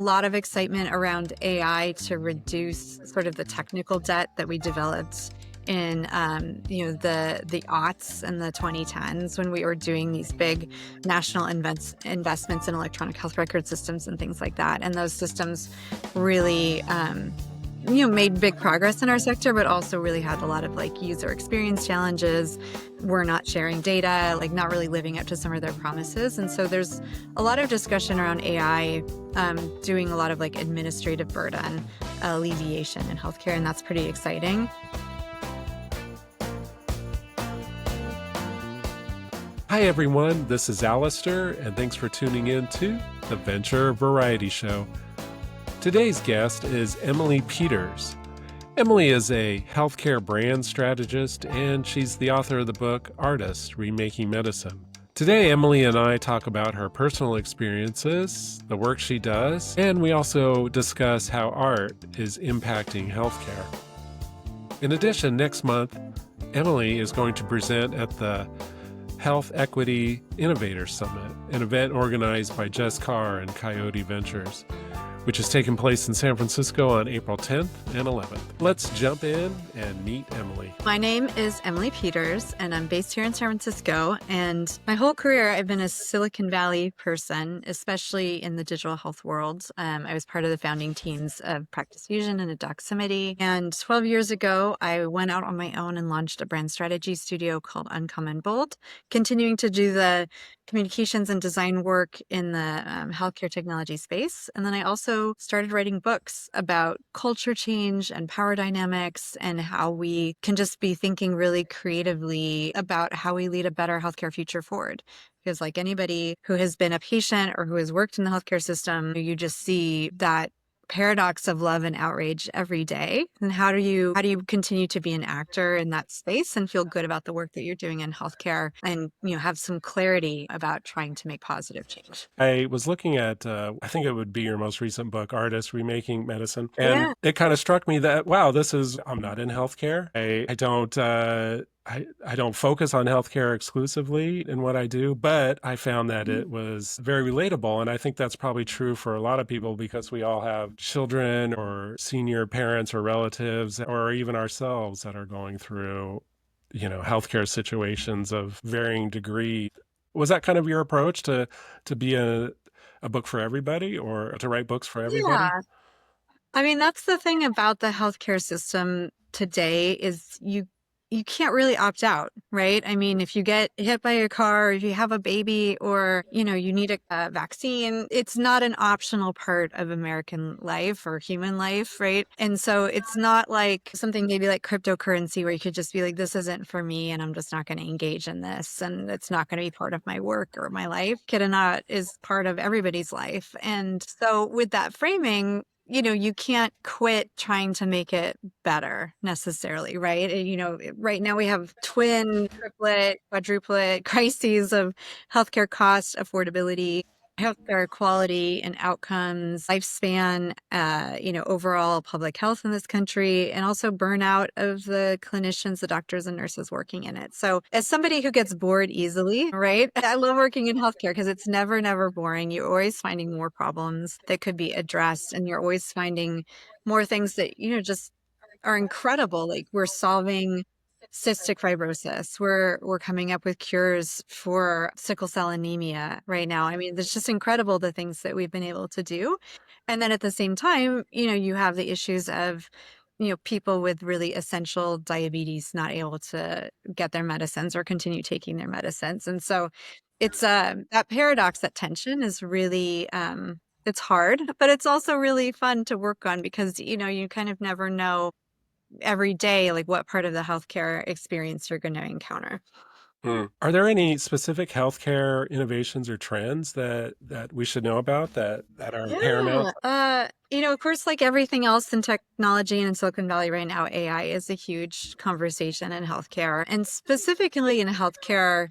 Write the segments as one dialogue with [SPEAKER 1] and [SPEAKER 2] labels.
[SPEAKER 1] A lot of excitement around AI to reduce sort of the technical debt that we developed in the aughts and the 2010s when we were doing these big national investments in electronic health record systems and things like that. And those systems really made big progress in our sector, but also really had a lot of like user experience challenges. We're not sharing data, like not really living up to some of their promises. And so there's a lot of discussion around AI doing a lot of like administrative burden alleviation in healthcare, and that's pretty exciting.
[SPEAKER 2] Hi everyone, this is Alastair, and thanks for tuning in to the Venture Variety Show. Today's guest is Emily Peters. Emily is a healthcare brand strategist, and she's the author of the book Artist, Remaking Medicine. Today, Emily and I talk about her personal experiences, the work she does, and we also discuss how art is impacting healthcare. In addition, next month, Emily is going to present at the Health Equity Innovators Summit, an event organized by Jess Carr and Coyote Ventures, which is taking place in San Francisco on April 10th and 11th. Let's jump in and meet Emily.
[SPEAKER 1] My name is Emily Peters, and I'm based here in San Francisco. And my whole career, I've been a Silicon Valley person, especially in the digital health world. I was part of the founding teams of Practice Fusion and Doximity. And 12 years ago, I went out on my own and launched a brand strategy studio called Uncommon Bold, continuing to do the communications and design work in the healthcare technology space. And then I also started writing books about culture change and power dynamics and how we can just be thinking really creatively about how we lead a better healthcare future forward. Because like anybody who has been a patient or who has worked in the healthcare system, you just see that paradox of love and outrage every day. And how do you continue to be an actor in that space and feel good about the work that you're doing in healthcare and have some clarity about trying to make positive change?
[SPEAKER 2] I was looking at, I think it would be your most recent book, Artist, Remaking Medicine. And It kind of struck me that, wow, I'm not in healthcare. I don't focus on healthcare exclusively in what I do, but I found that it was very relatable. And I think that's probably true for a lot of people because we all have children or senior parents or relatives or even ourselves that are going through, healthcare situations of varying degree. Was that kind of your approach to be a book for everybody or to write books for everybody?
[SPEAKER 1] Yeah. I mean, that's the thing about the healthcare system today is you can't really opt out, right? I mean, if you get hit by a car, or if you have a baby, or you need a vaccine, it's not an optional part of American life or human life, right? And so it's not like something maybe like cryptocurrency where you could just be like, this isn't for me and I'm just not going to engage in this and it's not going to be part of my work or my life. Kid or not is part of everybody's life. And so with that framing, you can't quit trying to make it better necessarily, right? Right now we have twin, triplet, quadruplet crises of healthcare cost, affordability, healthcare quality and outcomes, lifespan, overall public health in this country, and also burnout of the clinicians, the doctors and nurses working in it. So as somebody who gets bored easily, right? I love working in healthcare because it's never, never boring. You're always finding more problems that could be addressed, and you're always finding more things that, just are incredible. Like we're solving cystic fibrosis. We're coming up with cures for sickle cell anemia right now. I mean, it's just incredible the things that we've been able to do. And then at the same time, you have the issues of, people with really essential diabetes not able to get their medicines or continue taking their medicines. And so it's that paradox, that tension is really it's hard, but it's also really fun to work on because, you kind of never know every day, like what part of the healthcare experience you're going to encounter.
[SPEAKER 2] Are there any specific healthcare innovations or trends that we should know about that are paramount?
[SPEAKER 1] Of course, like everything else in technology and in Silicon Valley right now, AI is a huge conversation in healthcare. And specifically in healthcare,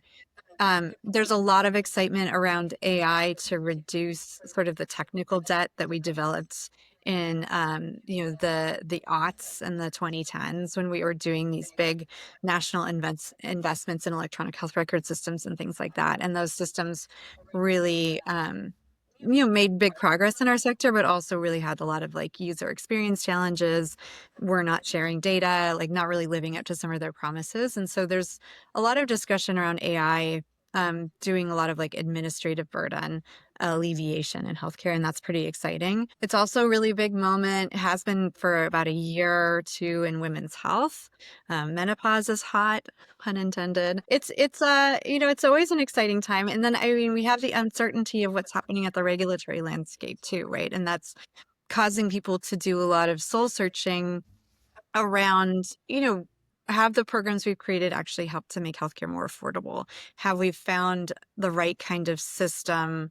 [SPEAKER 1] there's a lot of excitement around AI to reduce sort of the technical debt that we developed in the aughts and the 2010s when we were doing these big national investments in electronic health record systems and things like that. And those systems really made big progress in our sector, but also really had a lot of like user experience challenges. We're not sharing data, like not really living up to some of their promises. And so there's a lot of discussion around AI doing a lot of like administrative burden alleviation in healthcare, and that's pretty exciting. It's also a really big moment. It has been for about a year or two in women's health. Menopause is hot, pun intended. It's always an exciting time. And then I mean we have the uncertainty of what's happening at the regulatory landscape too, right? And that's causing people to do a lot of soul searching around, have the programs we've created actually help to make healthcare more affordable? Have we found the right kind of system,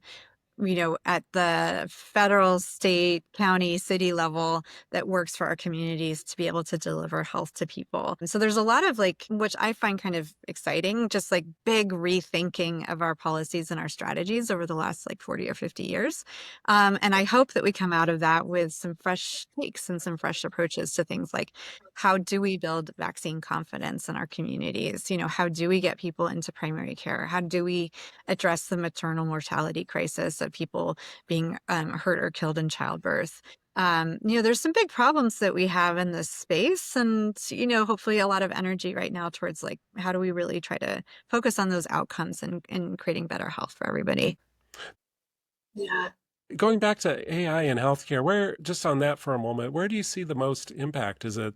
[SPEAKER 1] at the federal, state, county, city level that works for our communities to be able to deliver health to people? And so there's a lot of like, which I find kind of exciting, just like big rethinking of our policies and our strategies over the last like 40 or 50 years. And I hope that we come out of that with some fresh takes and some fresh approaches to things like how do we build vaccine confidence in our communities? How do we get people into primary care? How do we address the maternal mortality crisis of people being hurt or killed in childbirth? There's some big problems that we have in this space, and hopefully a lot of energy right now towards like how do we really try to focus on those outcomes and creating better health for everybody.
[SPEAKER 2] Yeah. Going back to AI in healthcare, where just on that for a moment, where do you see the most impact? Is it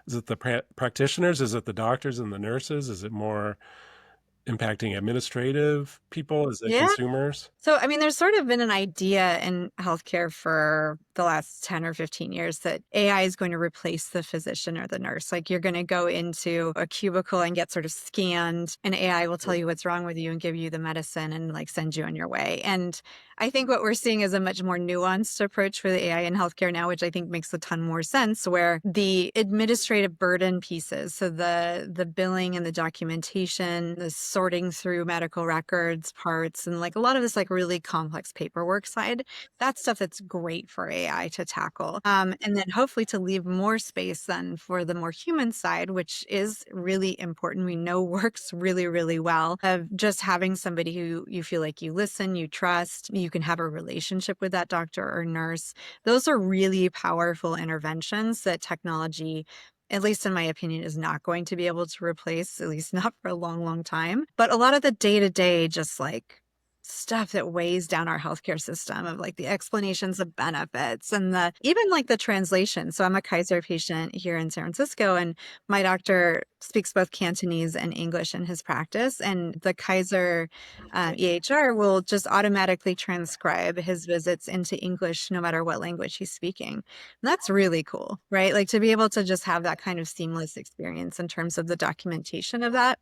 [SPEAKER 2] the practitioners? Is it the doctors and the nurses? Is it more impacting administrative people? Is it
[SPEAKER 1] Yeah.
[SPEAKER 2] consumers?
[SPEAKER 1] So, I mean, there's sort of been an idea in healthcare for the last 10 or 15 years that AI is going to replace the physician or the nurse. Like, you're going to go into a cubicle and get sort of scanned, and AI will tell you what's wrong with you and give you the medicine and like send you on your way. And I think what we're seeing is a much more nuanced approach for the AI in healthcare now, which I think makes a ton more sense, where the administrative burden pieces, so the billing and the documentation, the sorting through medical records parts, and like a lot of this like really complex paperwork side, that's stuff that's great for AI to tackle. And then hopefully to leave more space then for the more human side, which is really important. We know works really, really well, of just having somebody who you feel like you listen, you trust, you can have a relationship with that doctor or nurse. Those are really powerful interventions that technology, at least in my opinion, is not going to be able to replace, at least not for a long, long time. But a lot of the day-to-day, just like stuff that weighs down our healthcare system of like the explanations of benefits and the even like the translation. So I'm a Kaiser patient here in San Francisco, and my doctor speaks both Cantonese and English in his practice. And the Kaiser EHR will just automatically transcribe his visits into English no matter what language he's speaking. And that's really cool, right? Like to be able to just have that kind of seamless experience in terms of the documentation of that.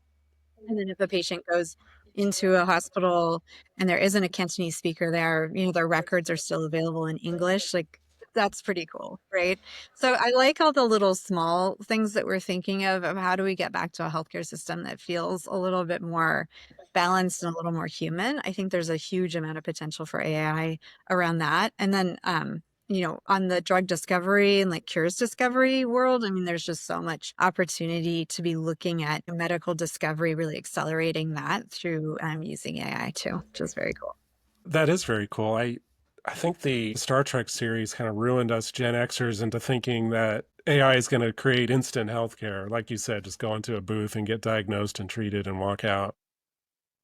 [SPEAKER 1] And then if a patient goes into a hospital and there isn't a Cantonese speaker there, their records are still available in English. Like that's pretty cool, right? So I like all the little small things that we're thinking of how do we get back to a healthcare system that feels a little bit more balanced and a little more human. I think there's a huge amount of potential for AI around that. And then on the drug discovery and like cures discovery world, I mean, there's just so much opportunity to be looking at medical discovery, really accelerating that through using AI too, which is very cool.
[SPEAKER 2] That is very cool. I think the Star Trek series kind of ruined us Gen Xers into thinking that AI is going to create instant healthcare. Like you said, just go into a booth and get diagnosed and treated and walk out.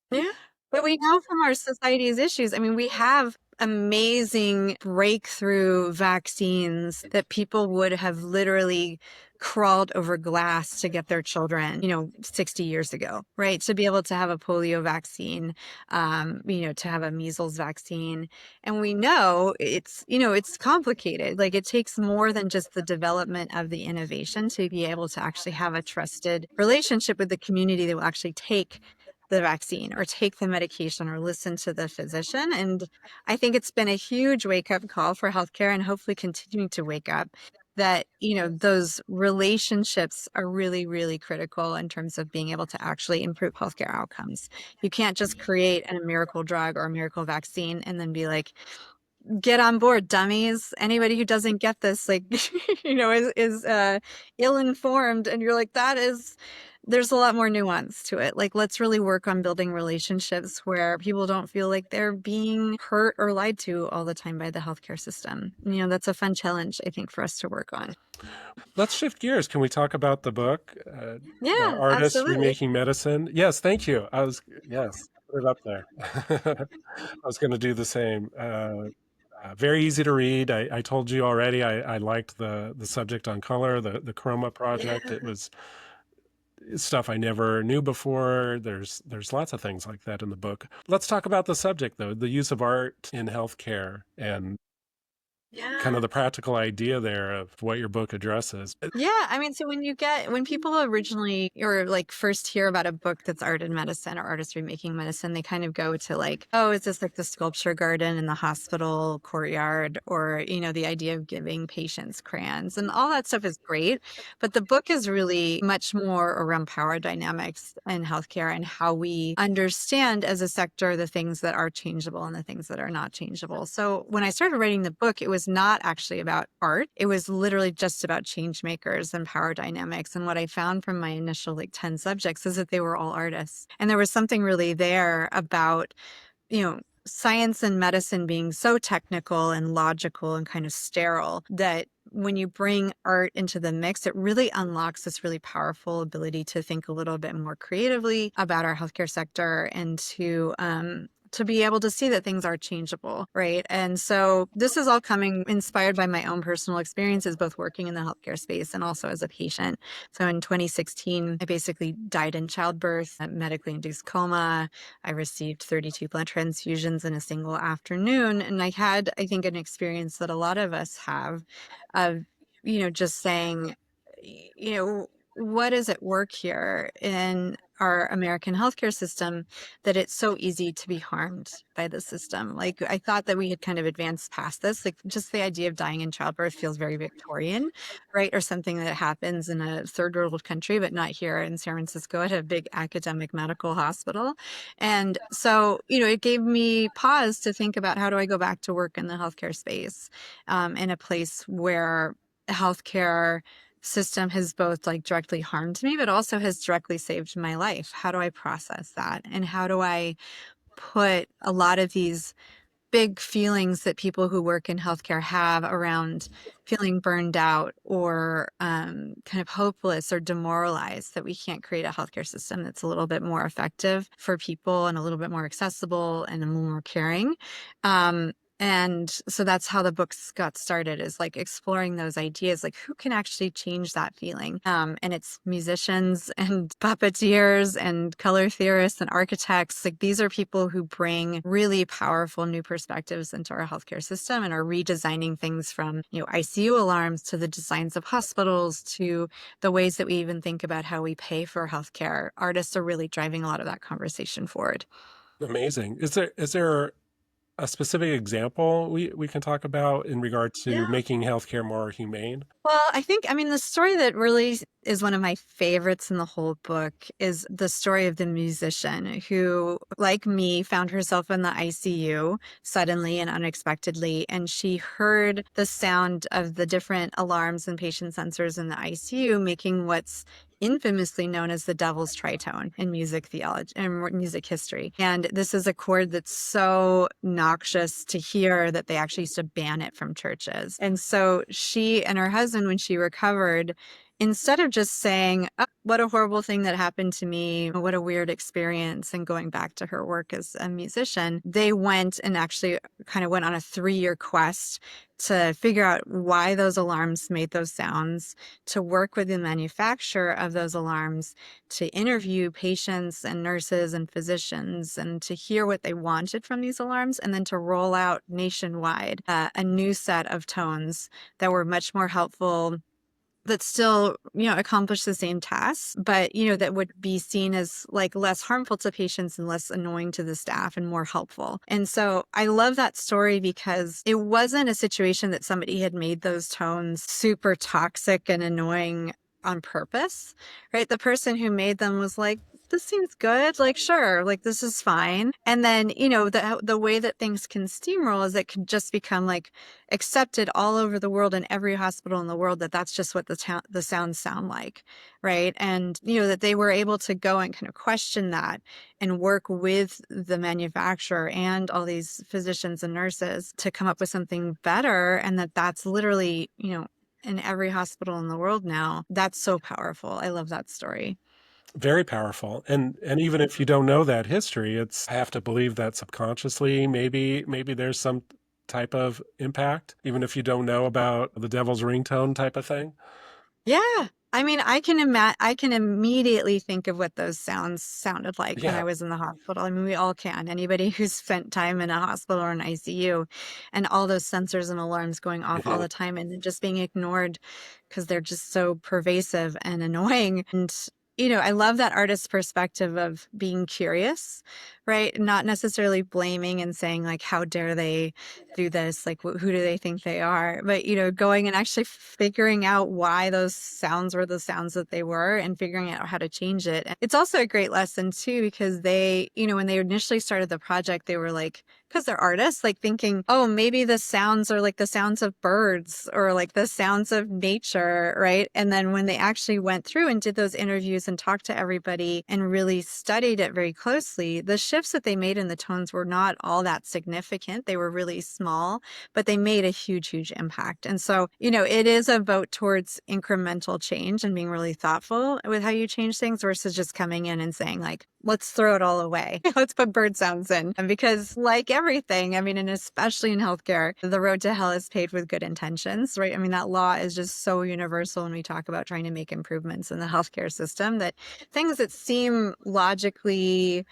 [SPEAKER 1] Yeah. But we know from our society's issues, I mean, we have amazing breakthrough vaccines that people would have literally crawled over glass to get their children, 60 years ago, right? To be able to have a polio vaccine, to have a measles vaccine. And we know it's complicated. Like it takes more than just the development of the innovation to be able to actually have a trusted relationship with the community that will actually take the vaccine or take the medication or listen to the physician. And I think it's been a huge wake up call for healthcare and hopefully continuing to wake up that, those relationships are really, really critical in terms of being able to actually improve healthcare outcomes. You can't just create a miracle drug or a miracle vaccine and then be like, get on board, dummies. Anybody who doesn't get this, like, is ill-informed. And you're like, that is there's a lot more nuance to it. Like, let's really work on building relationships where people don't feel like they're being hurt or lied to all the time by the healthcare system. That's a fun challenge, I think, for us to work on.
[SPEAKER 2] Let's shift gears. Can we talk about the book, The
[SPEAKER 1] Yeah,
[SPEAKER 2] Artist
[SPEAKER 1] absolutely.
[SPEAKER 2] Remaking Medicine? Yes, thank you. Yes, put it up there. I was going to do the same. Very easy to read. I told you already. I liked the subject on color, the Chroma project.
[SPEAKER 1] Yeah.
[SPEAKER 2] It was stuff I never knew before. There's lots of things like that in the book. Let's talk about the subject though, the use of art in healthcare and kind of
[SPEAKER 1] Yeah.
[SPEAKER 2] the practical idea there of what your book addresses.
[SPEAKER 1] Yeah, I mean, so when people originally or like first hear about a book that's art in medicine or artistry making medicine, they kind of go to like, oh, is this like the sculpture garden in the hospital courtyard, or the idea of giving patients crayons, and all that stuff is great. But the book is really much more around power dynamics in healthcare and how we understand as a sector the things that are changeable and the things that are not changeable. So when I started writing the book, it was not actually about art. It was literally just about change makers and power dynamics. And what I found from my initial like 10 subjects is that they were all artists. And there was something really there about, science and medicine being so technical and logical and kind of sterile that when you bring art into the mix, it really unlocks this really powerful ability to think a little bit more creatively about our healthcare sector and to be able to see that things are changeable, right? And so this is all coming inspired by my own personal experiences, both working in the healthcare space and also as a patient. So in 2016, I basically died in childbirth, medically induced coma. I received 32 blood transfusions in a single afternoon. And I had, I think, an experience that a lot of us have of, just saying, you know, what is at work here in our American healthcare system that it's so easy to be harmed by the system? Like, I thought that we had kind of advanced past this. Like, just the idea of dying in childbirth feels very Victorian, right? Or something that happens in a third world country, but not here in San Francisco at a big academic medical hospital. And so, it gave me pause to think about how do I go back to work in the healthcare space, in a place where healthcare system has both like directly harmed me, but also has directly saved my life. How do I process that? And how do I put a lot of these big feelings that people who work in healthcare have around feeling burned out or kind of hopeless or demoralized, that we can't create a healthcare system that's a little bit more effective for people and a little bit more accessible and a little more caring. And so that's how the books got started, is like exploring those ideas, like who can actually change that feeling. And it's musicians and puppeteers and color theorists and architects. Like, these are people who bring really powerful new perspectives into our healthcare system and are redesigning things from, ICU alarms to the designs of hospitals to the ways that we even think about how we pay for healthcare. Artists are really driving a lot of that conversation forward.
[SPEAKER 2] Amazing. Is there a specific example we can talk about in regard to
[SPEAKER 1] Yeah.
[SPEAKER 2] making healthcare more humane?
[SPEAKER 1] Well, I mean, the story that really is one of my favorites in the whole book is the story of the musician who, like me, found herself in the ICU suddenly and unexpectedly. And she heard the sound of the different alarms and patient sensors in the ICU making what's infamously known as the devil's tritone in music theology and music history. And this is a chord that's so noxious to hear that they actually used to ban it from churches. And so she and her husband, when she recovered, instead of just saying, oh, what a horrible thing that happened to me, what a weird experience, and going back to her work as a musician, they went and actually kind of went on a 3-year quest to figure out why those alarms made those sounds, to work with the manufacturer of those alarms, to interview patients and nurses and physicians, and to hear what they wanted from these alarms, and then to roll out nationwide a new set of tones that were much more helpful, that still, accomplish the same tasks, but, that would be seen as like less harmful to patients and less annoying to the staff and more helpful. And so I love that story because it wasn't a situation that somebody had made those tones super toxic and annoying on purpose, right? The person who made them was like, this seems good. Like, sure, like this is fine. And then, the way that things can steamroll is it can just become like accepted all over the world in every hospital in the world that that's just what the sounds sound like, right? And, that they were able to go and kind of question that and work with the manufacturer and all these physicians and nurses to come up with something better, and that's literally, in every hospital in the world now. That's so powerful. I love that story.
[SPEAKER 2] Very powerful. And even if you don't know that history, I have to believe that subconsciously maybe there's some type of impact, even if you don't know about the devil's ringtone type of thing.
[SPEAKER 1] Yeah. I mean, I can immediately think of what those sounds sounded like when
[SPEAKER 2] Yeah.
[SPEAKER 1] I was in the hospital. I mean, we all can. Anybody who's spent time in a hospital or an ICU, and all those sensors and alarms going off all
[SPEAKER 2] Mhm.
[SPEAKER 1] the time and then just being ignored because they're just so pervasive and annoying. And, I love that artist's perspective of being curious, right? Not necessarily blaming and saying like, how dare they do this? Like, who do they think they are? But, going and actually figuring out why those sounds were the sounds that they were and figuring out how to change it. It's also a great lesson too, because they, when they initially started the project, they were like, because they're artists, like thinking, oh, maybe the sounds are like the sounds of birds or like the sounds of nature, right? And then when they actually went through and did those interviews and talked to everybody and really studied it very closely, the shifts that they made in the tones were not all that significant. They were really small, but they made a huge, huge impact. And so, it is a vote towards incremental change and being really thoughtful with how you change things versus just coming in and saying, like, let's throw it all away. Let's put bird sounds in. And because, like everything, I mean, and especially in healthcare, the road to hell is paved with good intentions, right? I mean, that law is just so universal when we talk about trying to make improvements in the healthcare system, that things that seem logically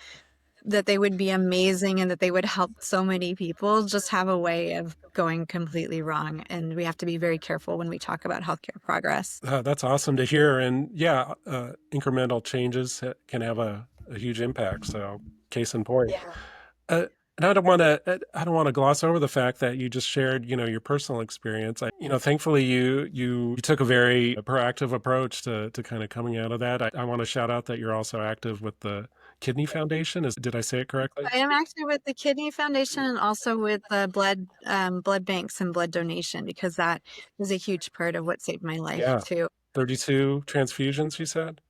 [SPEAKER 1] that they would be amazing and that they would help so many people just have a way of going completely wrong. And we have to be very careful when we talk about healthcare progress.
[SPEAKER 2] That's awesome to hear. And yeah, incremental changes can have a huge impact. So, case in point.
[SPEAKER 1] Yeah.
[SPEAKER 2] And I don't want to gloss over the fact that you just shared, your personal experience. Thankfully you took a very proactive approach to kind of coming out of that. I want to shout out that you're also active with the Kidney Foundation. Did I say it correctly?
[SPEAKER 1] I am actually with the Kidney Foundation and also with the blood banks and blood donation, because that is a huge part of what saved my life
[SPEAKER 2] Yeah.
[SPEAKER 1] too.
[SPEAKER 2] 32 transfusions, you said?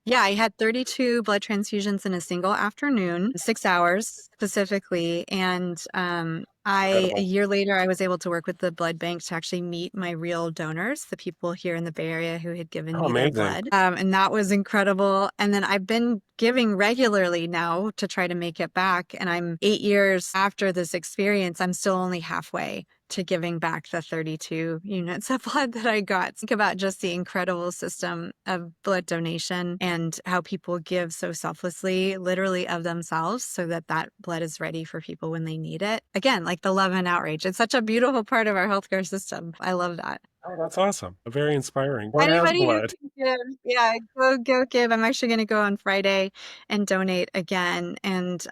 [SPEAKER 1] Yeah, I had 32 blood transfusions in a single afternoon, 6 hours specifically. And a
[SPEAKER 2] Incredible.
[SPEAKER 1] year later, I was able to work with the blood bank to actually meet my real donors, the people here in the Bay Area who had given
[SPEAKER 2] Oh,
[SPEAKER 1] me their
[SPEAKER 2] amazing.
[SPEAKER 1] blood. And that was incredible. And then I've been giving regularly now to try to make it back. And I'm 8 years after this experience, I'm still only halfway to giving back the 32 units of blood that I got. Think about just the incredible system of blood donation and how people give so selflessly, literally of themselves, so that that blood is ready for people when they need it. Again, like the love and outreach. It's such a beautiful part of our healthcare system. I love that.
[SPEAKER 2] Oh, that's awesome. Very inspiring. Blood has
[SPEAKER 1] Anybody who
[SPEAKER 2] blood.
[SPEAKER 1] can give, yeah, go give. I'm actually going to go on Friday and donate again. And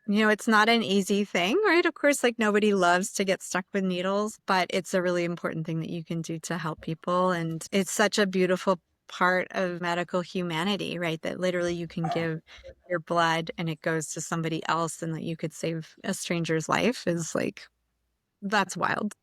[SPEAKER 1] it's not an easy thing, right? Of course, like nobody loves to get stuck with needles, but it's a really important thing that you can do to help people. And it's such a beautiful part of medical humanity, right? That literally you can give your blood and it goes to somebody else, and that you could save a stranger's life is like, that's wild.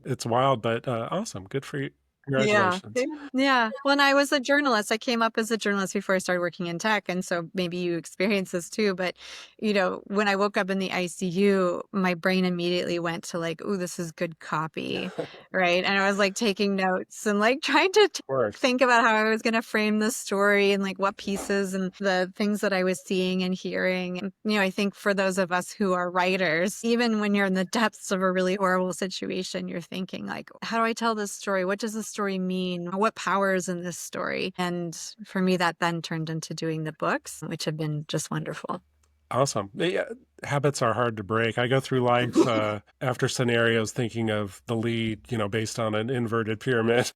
[SPEAKER 2] It's wild, but awesome. Good for you.
[SPEAKER 1] Yeah.
[SPEAKER 2] Congratulations.
[SPEAKER 1] Yeah. When I was a journalist, I came up as a journalist before I started working in tech. And so maybe you experience this too. But, when I woke up in the ICU, my brain immediately went to like, oh, this is good copy. Right. And I was like taking notes and like trying to
[SPEAKER 2] Of course.
[SPEAKER 1] think about how I was going to frame the story and like what pieces and the things that I was seeing and hearing. And, I think for those of us who are writers, even when you're in the depths of a really horrible situation, you're thinking like, how do I tell this story? What does this story mean? What power is in this story? And for me, that then turned into doing the books, which have been just wonderful.
[SPEAKER 2] Awesome. Yeah, habits are hard to break. I go through life after scenarios thinking of the lead, based on an inverted pyramid.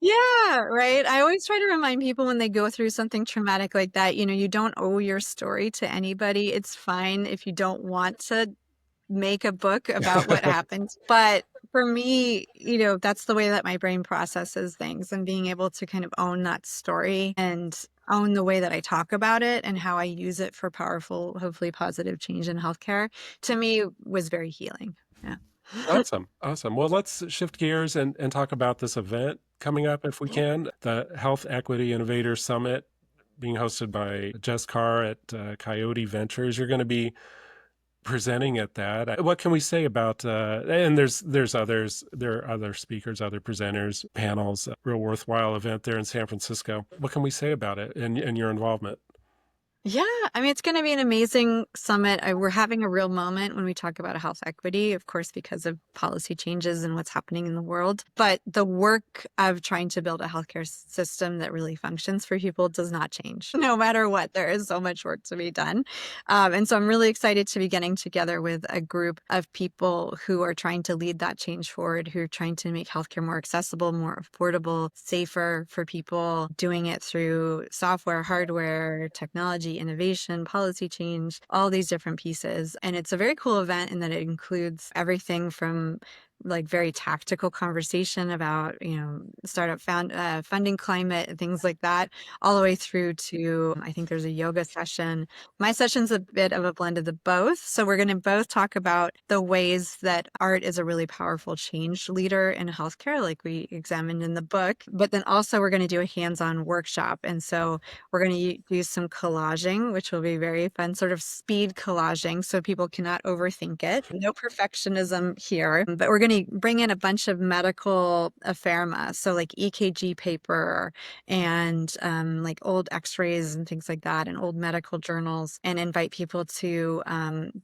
[SPEAKER 1] Yeah, right. I always try to remind people when they go through something traumatic like that, you don't owe your story to anybody. It's fine if you don't want to make a book about what happened. But for me, that's the way that my brain processes things, and being able to kind of own that story and own the way that I talk about it and how I use it for powerful, hopefully positive change in healthcare, to me was very healing. Yeah.
[SPEAKER 2] Awesome. Awesome. Well, let's shift gears and talk about this event coming up if we can. The Health Equity Innovator Summit being hosted by Jess Carr at Coyote Ventures. You're going to be presenting at that. What can we say about and there's others, there are other speakers, other presenters, panels, a real worthwhile event there in San Francisco. What can we say about it and your involvement?
[SPEAKER 1] Yeah, I mean, it's going to be an amazing summit. We're having a real moment when we talk about health equity, of course, because of policy changes and what's happening in the world. But the work of trying to build a healthcare system that really functions for people does not change. No matter what, there is so much work to be done. And so I'm really excited to be getting together with a group of people who are trying to lead that change forward, who are trying to make healthcare more accessible, more affordable, safer for people, doing it through software, hardware, technology, innovation, policy change, all these different pieces. And it's a very cool event in that it includes everything from like very tactical conversation about, startup funding climate and things like that, all the way through to, I think there's a yoga session. My session's a bit of a blend of the both. So we're going to both talk about the ways that art is a really powerful change leader in healthcare, like we examined in the book. But then also we're going to do a hands-on workshop. And so we're going to do some collaging, which will be very fun, sort of speed collaging, so people cannot overthink it. No perfectionism here, but we're going to bring in a bunch of medical apherma, so like EKG paper and like old x-rays and things like that, and old medical journals, and invite people to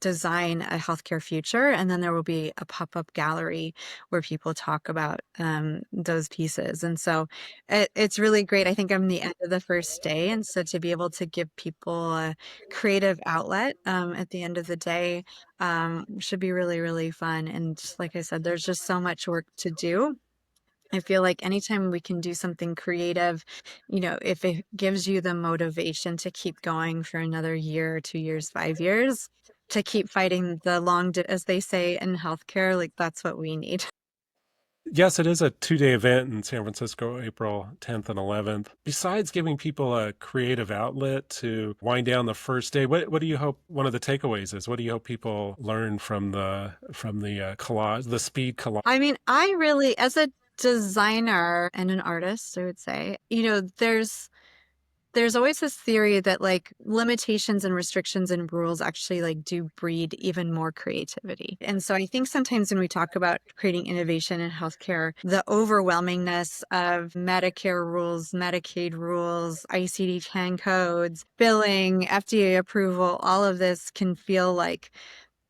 [SPEAKER 1] design a healthcare future. And then there will be a pop-up gallery where people talk about those pieces. And so it's really great. I think I'm the end of the first day. And so to be able to give people a creative outlet at the end of the day should be really, really fun. And like I said, there's just so much work to do. I feel like anytime we can do something creative, if it gives you the motivation to keep going for another year, 2 years, 5 years, to keep fighting the as they say in healthcare, like that's what we need.
[SPEAKER 2] Yes, it is a 2-day event in San Francisco, April 10th and 11th. Besides giving people a creative outlet to wind down the first day, what do you hope one of the takeaways is? What do you hope people learn from the collage, the speed collage?
[SPEAKER 1] I mean, I really, as a designer and an artist, I would say, there's always this theory that like limitations and restrictions and rules actually like do breed even more creativity. And so I think sometimes when we talk about creating innovation in healthcare, the overwhelmingness of Medicare rules, Medicaid rules, ICD-10 codes, billing, FDA approval, all of this can feel like,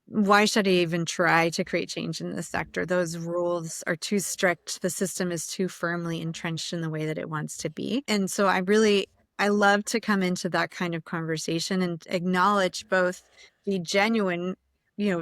[SPEAKER 1] why should I even try to create change in this sector? Those rules are too strict. The system is too firmly entrenched in the way that it wants to be. And so I love to come into that kind of conversation and acknowledge both the genuine,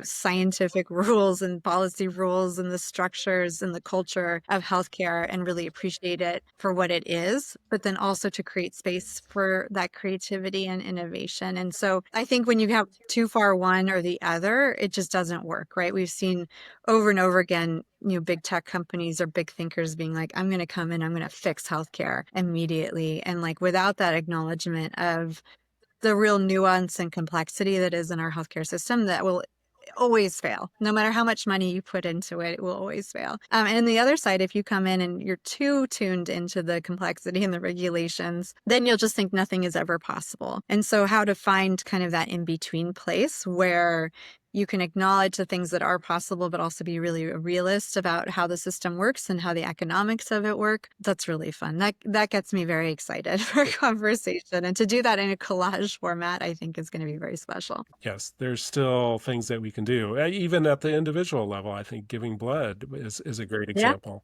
[SPEAKER 1] scientific rules and policy rules and the structures and the culture of healthcare and really appreciate it for what it is, but then also to create space for that creativity and innovation. And so I think when you have too far one or the other, it just doesn't work, right? We've seen over and over again, big tech companies or big thinkers being like, I'm going to come in, I'm going to fix healthcare immediately. And like without that acknowledgement of the real nuance and complexity that is in our healthcare system, that will always fail. No matter how much money you put into it, it will always fail. And on the other side, if you come in and you're too tuned into the complexity and the regulations, then you'll just think nothing is ever possible. And so how to find kind of that in-between place where you can acknowledge the things that are possible, but also be really a realist about how the system works and how the economics of it work. That's really fun. That gets me very excited for conversation. And to do that in a collage format, I think is going to be very special.
[SPEAKER 2] Yes, there's still things that we can do, even at the individual level. I think giving blood is a great
[SPEAKER 1] Yeah.
[SPEAKER 2] example.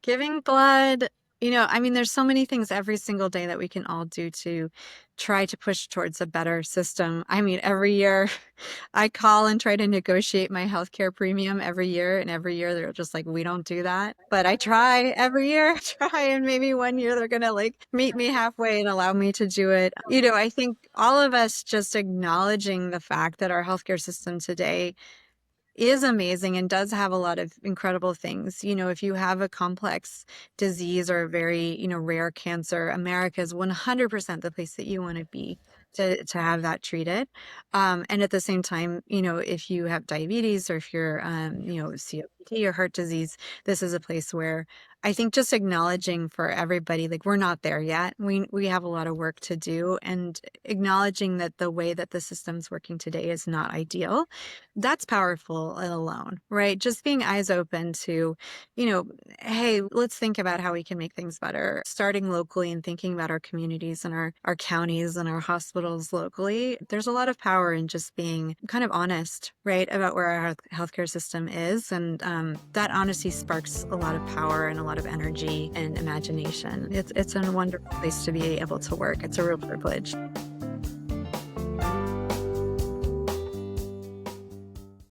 [SPEAKER 1] Giving blood, I mean, there's so many things every single day that we can all do to try to push towards a better system. I mean, every year I call and try to negotiate my healthcare premium every year, and every year they're just like, we don't do that. But I try every year, I try, and maybe one year they're gonna like meet me halfway and allow me to do it. I think all of us just acknowledging the fact that our healthcare system today is amazing and does have a lot of incredible things. If you have a complex disease or a very, rare cancer, America is 100% the place that you want to be to have that treated. And at the same time, if you have diabetes or if you're, COPD or heart disease, this is a place where I think just acknowledging for everybody, like we're not there yet. We have a lot of work to do, and acknowledging that the way that the system's working today is not ideal. That's powerful alone, right? Just being eyes open to, you know, hey, let's think about how we can make things better. Starting locally and thinking about our communities and our counties and our hospitals locally. There's a lot of power in just being kind of honest, right, about where our healthcare system is. And that honesty sparks a lot of power and a lot of energy and imagination. It's a wonderful place to be able to work. It's a real privilege.